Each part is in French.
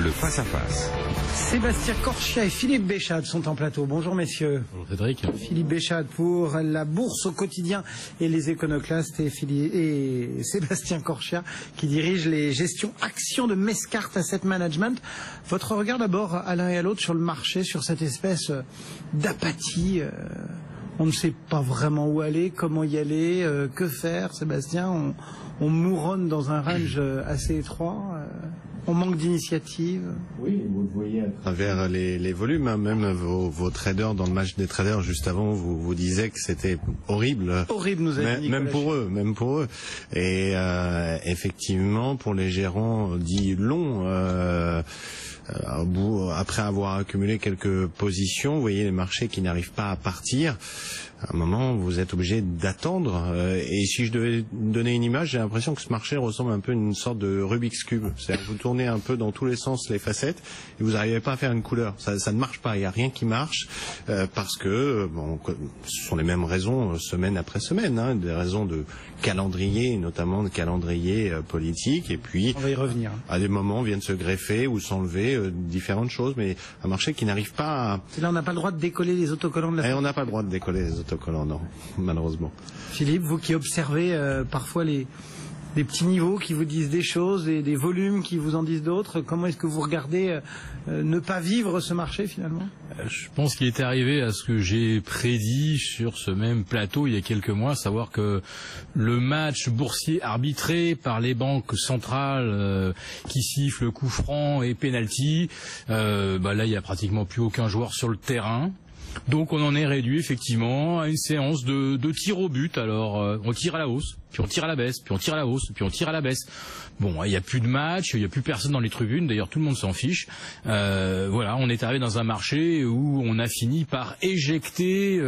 Le face-à-face. Sébastien Corchia et Philippe Béchade sont en plateau. Bonjour messieurs. Bonjour Cédric. Philippe Béchade pour la Bourse au quotidien et les Éconoclastes et Sébastien Corchia qui dirige les gestions actions de Mescart Asset Management. Votre regard d'abord à l'un et à l'autre sur le marché, sur cette espèce d'apathie. On ne sait pas vraiment où aller, comment y aller, que faire. Sébastien, on mouronne dans un range assez étroit. On manque d'initiative. Oui, vous le voyez à travers les volumes, hein, même vos traders dans le match des traders juste avant vous disaient que c'était horrible. Horrible, nous a dit même pour eux. Et effectivement, pour les gérants dits longs, après avoir accumulé quelques positions, vous voyez les marchés qui n'arrivent pas à partir. À un moment, vous êtes obligé d'attendre. Et si je devais donner une image, j'ai l'impression que ce marché ressemble un peu à une sorte de Rubik's Cube. C'est-à-dire que vous tournez un peu dans tous les sens les facettes et vous n'arrivez pas à faire une couleur. Ça ne marche pas. Il n'y a rien qui marche parce que ce sont les mêmes raisons semaine après semaine, hein, des raisons de calendrier, notamment de calendrier politique. Et puis, on va y revenir. À des moments, viennent se greffer ou s'enlever différentes choses, mais un marché qui n'arrive pas à... Et là, on n'a pas le droit de décoller les autocollants de la... Et on n'a pas le droit de décoller les autocollants, non, malheureusement. Philippe, vous qui observez parfois des petits niveaux qui vous disent des choses et des volumes qui vous en disent d'autres, comment est-ce que vous regardez ne pas vivre ce marché finalement? Je pense qu'il est arrivé à ce que j'ai prédit sur ce même plateau il y a quelques mois, savoir que le match boursier arbitré par les banques centrales qui sifflent le coup franc et penalty, là il y a pratiquement plus aucun joueur sur le terrain. Donc on en est réduit effectivement à une séance de tir au but. Alors on tire à la hausse, puis on tire à la baisse, puis on tire à la hausse, puis on tire à la baisse. Bon, il n'y a plus de match, il n'y a plus personne dans les tribunes, d'ailleurs tout le monde s'en fiche. Voilà, on est arrivé dans un marché où on a fini par éjecter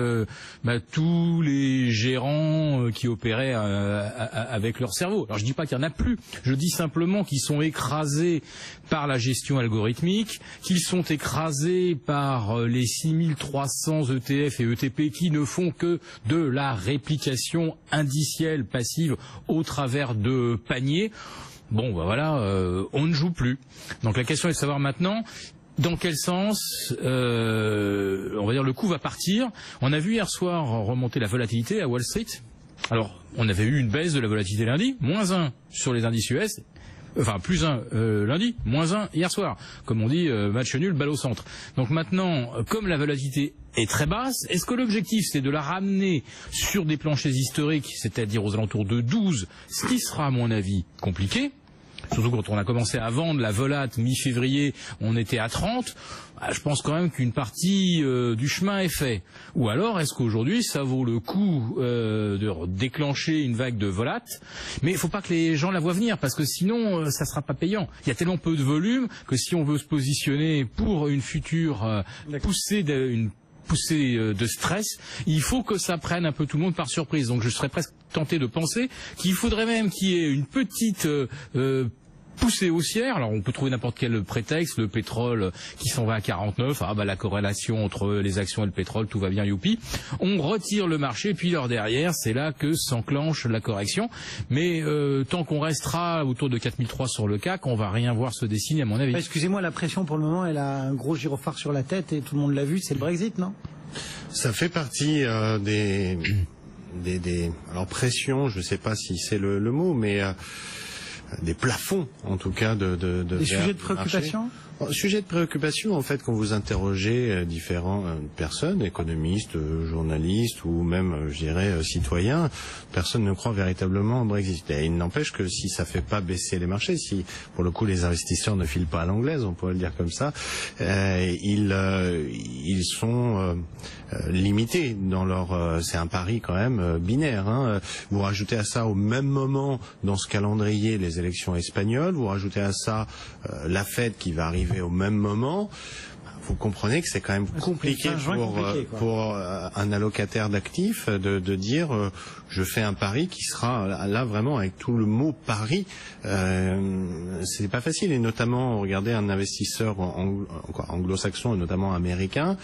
tous les gérants qui opéraient avec leur cerveau. Alors je dis pas qu'il n'y en a plus, je dis simplement qu'ils sont écrasés par la gestion algorithmique, qu'ils sont écrasés par les 6300 ETF et ETP qui ne font que de la réplication indicielle passive au travers de paniers. Bon, voilà, on ne joue plus. Donc la question est de savoir maintenant dans quel sens, on va dire, le coup va partir. On a vu hier soir remonter la volatilité à Wall Street. Alors, on avait eu une baisse de la volatilité lundi, -1 sur les indices US. Enfin, +1 lundi, -1 hier soir. Comme on dit, match nul, balle au centre. Donc maintenant, comme la volatilité est très basse, est-ce que l'objectif c'est de la ramener sur des planchers historiques, c'est-à-dire aux alentours de 12, ce qui sera à mon avis compliqué? Surtout quand on a commencé à vendre la volate mi-février, on était à 30. Je pense quand même qu'une partie du chemin est fait. Ou alors, est-ce qu'aujourd'hui, ça vaut le coup de déclencher une vague de volate? Mais il ne faut pas que les gens la voient venir, parce que sinon, ça ne sera pas payant. Il y a tellement peu de volume que si on veut se positionner pour une future poussée de stress, il faut que ça prenne un peu tout le monde par surprise. Donc je serais presque tenté de penser qu'il faudrait même qu'il y ait une petite poussée haussière. Alors on peut trouver n'importe quel prétexte, le pétrole qui s'en va à 49, la corrélation entre les actions et le pétrole, tout va bien, youpi. On retire le marché, puis derrière, c'est là que s'enclenche la correction. Mais tant qu'on restera autour de 4003 sur le CAC, on va rien voir se dessiner à mon avis. Excusez-moi, la pression pour le moment, elle a un gros gyrophare sur la tête et tout le monde l'a vu, c'est le Brexit, non? Ça fait partie alors pression, je ne sais pas si c'est le mot, mais des plafonds en tout cas des sujets de préoccupation. Sujet de préoccupation, en fait, quand vous interrogez différentes personnes, économistes, journalistes ou même, je dirais, citoyens, personne ne croit véritablement au Brexit. Et il n'empêche que si ça fait pas baisser les marchés, si pour le coup les investisseurs ne filent pas à l'anglaise, on pourrait le dire comme ça, ils sont limités dans leur... c'est un pari quand même binaire. Hein. Vous rajoutez à ça au même moment dans ce calendrier les élections espagnoles, vous rajoutez à ça la Fed qui va arriver au même moment, vous comprenez que c'est quand même compliqué pour un allocataire d'actifs de dire je fais un pari qui sera là vraiment avec tout le mot pari. C'est pas facile, et notamment regardez un investisseur anglo-saxon et notamment américain,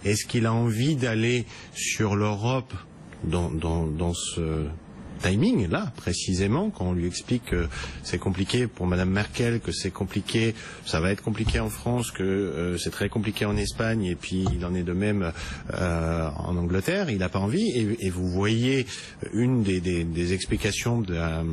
est-ce qu'il a envie d'aller sur l'Europe dans ce timing, là, précisément, quand on lui explique que c'est compliqué pour Madame Merkel, que c'est compliqué, ça va être compliqué en France, que c'est très compliqué en Espagne, et puis il en est de même en Angleterre, il n'a pas envie, et vous voyez une des explications de la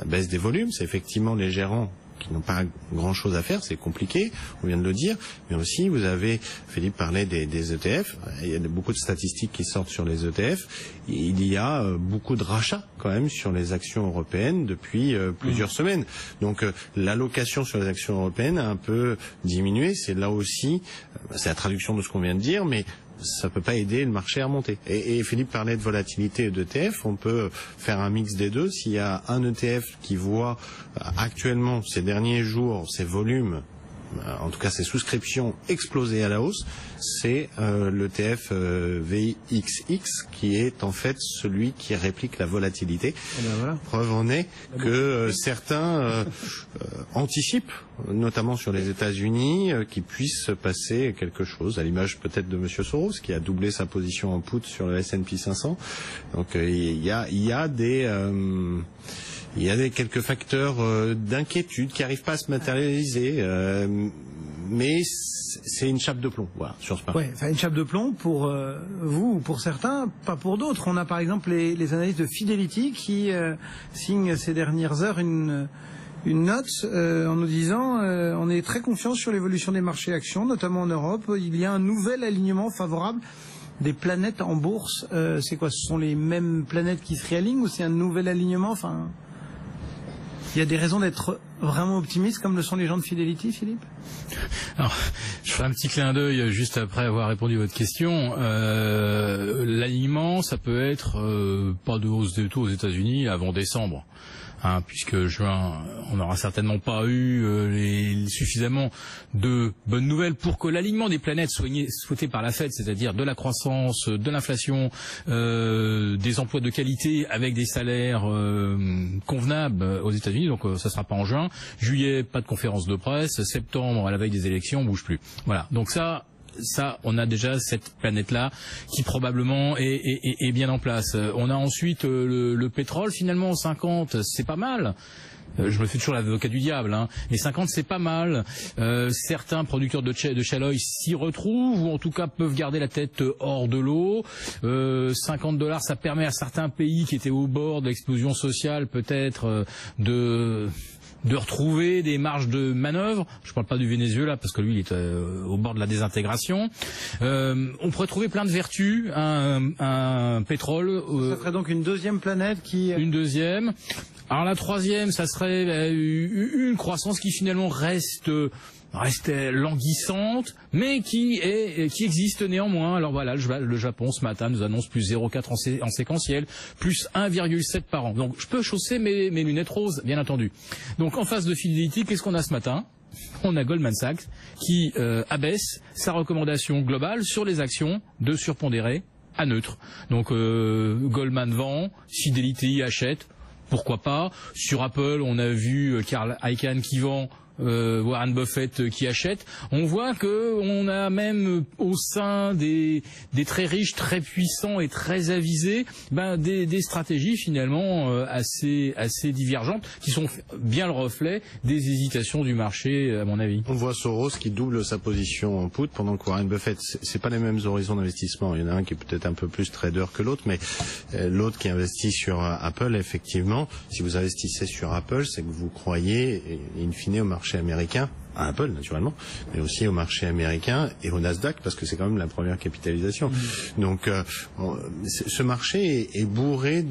baisse des volumes, c'est effectivement les gérants qui n'ont pas grand-chose à faire, c'est compliqué, on vient de le dire, mais aussi vous avez, Philippe parlait des ETF, il y a beaucoup de statistiques qui sortent sur les ETF, il y a beaucoup de rachats quand même sur les actions européennes depuis plusieurs semaines. Donc l'allocation sur les actions européennes a un peu diminué, c'est là aussi, c'est la traduction de ce qu'on vient de dire, mais ça peut pas aider le marché à remonter. Et Philippe parlait de volatilité et d'ETF, on peut faire un mix des deux. S'il y a un ETF qui voit actuellement ces derniers jours ses volumes, en tout cas ses souscriptions exploser à la hausse, c'est l'ETF VXX qui est en fait celui qui réplique la volatilité. Voilà. Preuve en est que certains anticipent, notamment sur les États-Unis, qu'il puisse se passer quelque chose, à l'image peut-être de Monsieur Soros, qui a doublé sa position en put sur le S&P 500. Donc il y a quelques facteurs d'inquiétude qui n'arrivent pas à se matérialiser, mais c'est une chape de plomb, voilà, sur ce point. Ouais, enfin une chape de plomb pour vous ou pour certains, pas pour d'autres. On a par exemple les analystes de Fidelity qui signent ces dernières heures une note en nous disant on est très confiant sur l'évolution des marchés actions, notamment en Europe. Il y a un nouvel alignement favorable des planètes en bourse. C'est quoi? Ce sont les mêmes planètes qui se réalignent ou c'est un nouvel alignement? Enfin, il y a des raisons d'être vraiment optimiste comme le sont les gens de Fidelity, Philippe? Alors, je ferai un petit clin d'œil juste après avoir répondu à votre question. L'alignement, ça peut être pas de hausse des taux aux États-Unis avant décembre. Puisque juin, on n'aura certainement pas eu suffisamment de bonnes nouvelles pour que l'alignement des planètes souhaité par la Fed, c'est-à-dire de la croissance, de l'inflation, des emplois de qualité avec des salaires convenables aux États-Unis. Donc ça sera pas en juin. Juillet, pas de conférence de presse. Septembre, à la veille des élections, on bouge plus. Voilà. Donc ça, on a déjà cette planète-là qui probablement est bien en place. On a ensuite le pétrole, finalement, 50, c'est pas mal. Je me fais toujours l'avocat du diable, hein. Mais 50, c'est pas mal. Certains producteurs de shale oil s'y retrouvent, ou en tout cas peuvent garder la tête hors de l'eau. $50, ça permet à certains pays qui étaient au bord de l'explosion sociale, peut-être, de retrouver des marges de manœuvre. Je parle pas du Venezuela parce que lui il est au bord de la désintégration. On pourrait trouver plein de vertus un pétrole. Ça ferait donc une deuxième planète qui... Une deuxième. Alors la troisième, ça serait une croissance qui finalement reste languissante, mais qui existe néanmoins. Alors voilà, le Japon ce matin nous annonce plus 0,4 en séquentiel, plus 1,7 par an. Donc je peux chausser mes lunettes roses, bien entendu. Donc en face de Fidelity, qu'est-ce qu'on a ce matin? On a Goldman Sachs qui abaisse sa recommandation globale sur les actions de surpondéré à neutre. Donc Goldman vend, Fidelity achète. Pourquoi pas? Sur Apple, on a vu Carl Icahn qui vend, Warren Buffett qui achète. On voit que on a même au sein des très riches, très puissants et très avisés, des stratégies finalement assez divergentes qui sont bien le reflet des hésitations du marché, à mon avis. On voit Soros qui double sa position en put pendant que Warren Buffett, c'est pas les mêmes horizons d'investissement. Il y en a un qui est peut-être un peu plus trader que l'autre, mais l'autre qui investit sur Apple, effectivement, si vous investissez sur Apple, c'est que vous croyez in fine au marché américain, à Apple naturellement, mais aussi au marché américain et au Nasdaq parce que c'est quand même la première capitalisation. Donc ce marché est bourré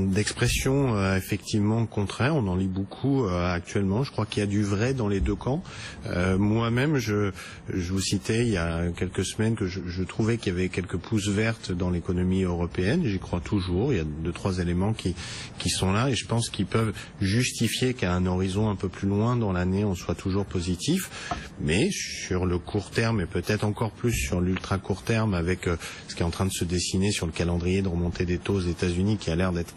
d'expressions effectivement contraires. On en lit beaucoup actuellement. Je crois qu'il y a du vrai dans les deux camps. Moi-même, je vous citais il y a quelques semaines que je trouvais qu'il y avait quelques pousses vertes dans l'économie européenne. J'y crois toujours. Il y a 2-3 éléments qui sont là et je pense qu'ils peuvent justifier qu'à un horizon un peu plus loin dans l'année, on soit toujours positif. Mais sur le court terme et peut-être encore plus sur l'ultra court terme avec ce qui est en train de se dessiner sur le calendrier de remontée des taux aux États-Unis qui a l'air d'être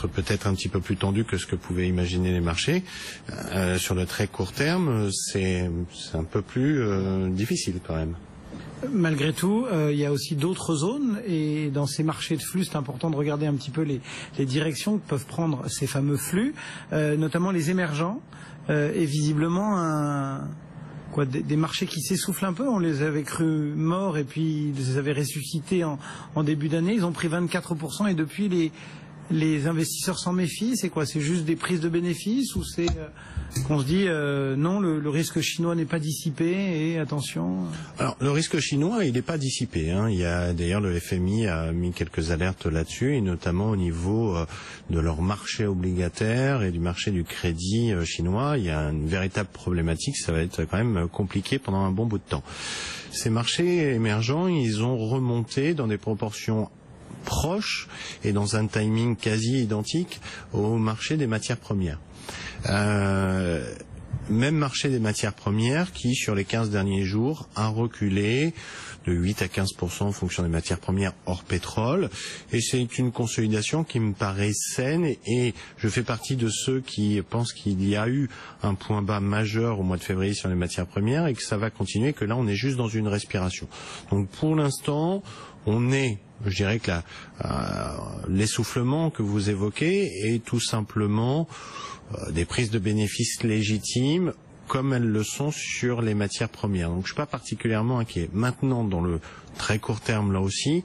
peut-être un petit peu plus tendu que ce que pouvaient imaginer les marchés. Sur le très court terme, c'est un peu plus difficile quand même. Malgré tout, il y a aussi d'autres zones et dans ces marchés de flux, c'est important de regarder un petit peu les directions que peuvent prendre ces fameux flux, notamment les émergents et visiblement des marchés qui s'essoufflent un peu. On les avait crus morts et puis ils les avaient ressuscités en début d'année. Ils ont pris 24% et depuis les investisseurs s'en méfient. C'est quoi? C'est juste des prises de bénéfices ou c'est qu'on se dit non, le risque chinois n'est pas dissipé et attention. Alors le risque chinois, il n'est pas dissipé, hein. Il y a d'ailleurs le FMI a mis quelques alertes là-dessus et notamment au niveau de leur marché obligataire et du marché du crédit chinois. Il y a une véritable problématique. Ça va être quand même compliqué pendant un bon bout de temps. Ces marchés émergents, ils ont remonté dans des proportions proches et dans un timing quasi identique au marché des matières premières. Même marché des matières premières qui, sur les 15 derniers jours, a reculé de 8 à 15% en fonction des matières premières hors pétrole. Et c'est une consolidation qui me paraît saine et je fais partie de ceux qui pensent qu'il y a eu un point bas majeur au mois de février sur les matières premières et que ça va continuer, que là on est juste dans une respiration. Donc pour l'instant, on est, je dirais que l'essoufflement que vous évoquez est tout simplement des prises de bénéfices légitimes comme elles le sont sur les matières premières. Donc je suis pas particulièrement inquiet. Maintenant, dans le très court terme là aussi,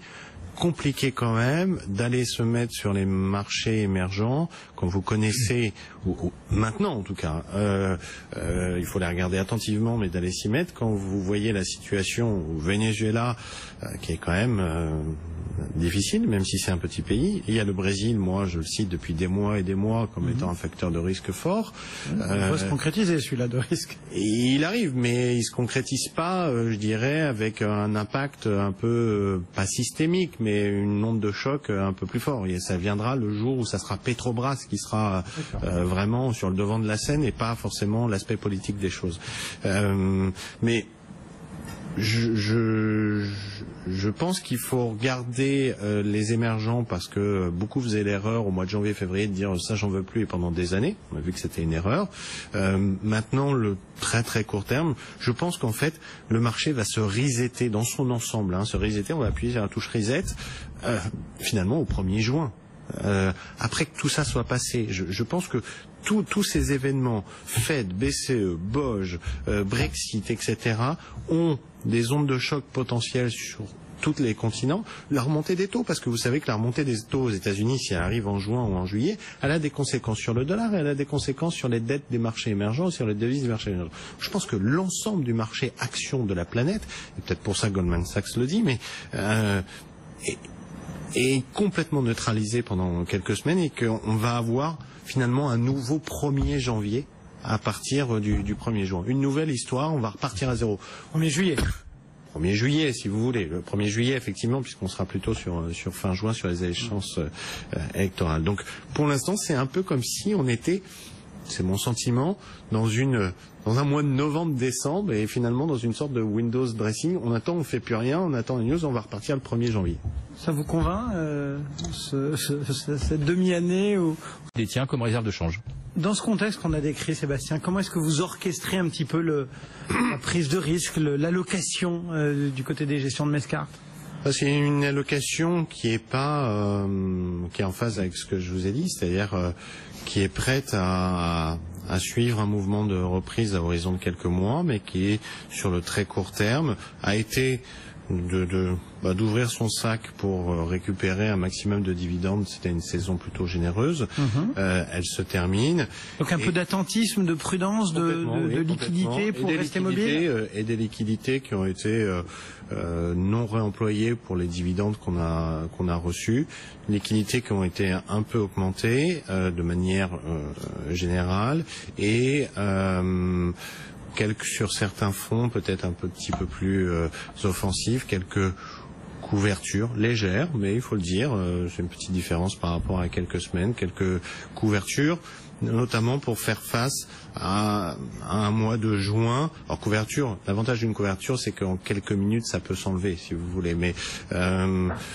compliqué quand même d'aller se mettre sur les marchés émergents quand vous connaissez, ou maintenant en tout cas, il faut les regarder attentivement, mais d'aller s'y mettre quand vous voyez la situation au Venezuela, qui est quand même difficile, même si c'est un petit pays. Il y a le Brésil, moi je le cite depuis des mois et des mois comme étant un facteur de risque fort. Il va se concrétiser celui-là de risque. Il arrive, mais il se concrétise pas, je dirais, avec un impact un peu, pas systémique, mais une onde de choc un peu plus fort. Et ça viendra le jour où ça sera Petrobras qui sera vraiment sur le devant de la scène et pas forcément l'aspect politique des choses. Mais je pense qu'il faut regarder les émergents parce que beaucoup faisaient l'erreur au mois de janvier-février de dire ça j'en veux plus et pendant des années. On a vu que c'était une erreur. Maintenant, le très très court terme, je pense qu'en fait le marché va se resetter dans son ensemble. Se resetter, on va appuyer sur la touche reset finalement au 1er juin. Après que tout ça soit passé, je pense que tous ces événements, Fed, BCE, BOJ, Brexit, etc., ont des ondes de choc potentielles sur tous les continents. La remontée des taux, parce que vous savez que la remontée des taux aux États-Unis, si elle arrive en juin ou en juillet, elle a des conséquences sur le dollar et elle a des conséquences sur les dettes des marchés émergents, sur les devises des marchés émergents. Je pense que l'ensemble du marché action de la planète, et peut-être pour ça Goldman Sachs le dit, mais est complètement neutralisé pendant quelques semaines et qu'on va avoir finalement un nouveau 1er janvier à partir du 1er juin. Une nouvelle histoire, on va repartir à zéro. 1er juillet. 1er juillet, si vous voulez. Le 1er juillet, effectivement, puisqu'on sera plutôt sur fin juin sur les échéances électorales. Donc, pour l'instant, c'est un peu comme si on était, c'est mon sentiment, dans un mois de novembre-décembre et finalement dans une sorte de Windows dressing. On attend, on fait plus rien, on attend les news, on va repartir le 1er janvier. Ça vous convainc, cette demi-année où... Les tiens comme réserve de change. Dans ce contexte qu'on a décrit, Sébastien, comment est-ce que vous orchestrez un petit peu la prise de risque, l'allocation du côté des gestions de Mescart? C'est une allocation qui est pas qui est en phase avec ce que je vous ai dit, c'est-à-dire qui est prête à suivre un mouvement de reprise à horizon de quelques mois, mais qui est sur le très court terme, a été d'ouvrir son sac pour récupérer un maximum de dividendes. C'était une saison plutôt généreuse. Elle se termine. Donc un peu d'attentisme, de prudence, de liquidité pour rester mobile. Et des liquidités qui ont été non réemployées pour les dividendes qu'on a reçus. Liquidités qui ont été un peu augmentées de manière générale et sur certains fonds peut-être un petit peu plus offensifs, quelques couvertures légères, mais il faut le dire, c'est une petite différence par rapport à quelques semaines, quelques couvertures, notamment pour faire face à un mois de juin. Alors couverture, l'avantage d'une couverture, c'est qu'en quelques minutes, ça peut s'enlever, si vous voulez, mais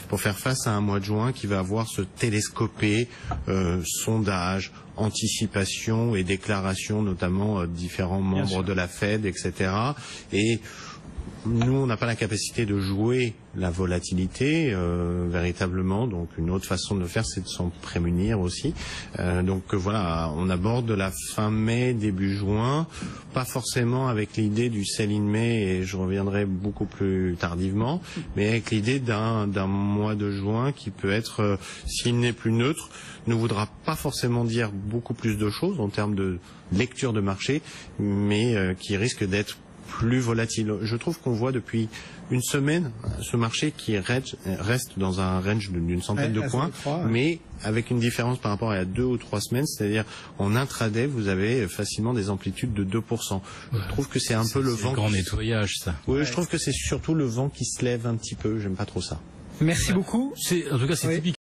pour faire face à un mois de juin qui va avoir ce télescopé sondage, anticipation et déclaration, notamment différents membres de la Fed, etc. Et nous, on n'a pas la capacité de jouer la volatilité véritablement. Donc, une autre façon de le faire, c'est de s'en prémunir aussi. Donc voilà, on aborde la fin mai, début juin, pas forcément avec l'idée du sell-in mai, et je reviendrai beaucoup plus tardivement, mais avec l'idée d'un mois de juin qui peut être, s'il n'est plus neutre, ne voudra pas forcément dire beaucoup plus de choses en termes de lecture de marché, mais qui risque d'être plus volatile. Je trouve qu'on voit depuis une semaine ce marché qui reste dans un range d'une centaine de points, mais avec une différence par rapport à 2 ou 3 semaines, c'est-à-dire en intraday, vous avez facilement des amplitudes de 2%. Je trouve que c'est un peu le vent. C'est grand nettoyage, ça. Oui, je trouve que c'est surtout le vent qui se lève un petit peu. J'aime pas trop ça. Merci beaucoup. En tout cas, c'est typique.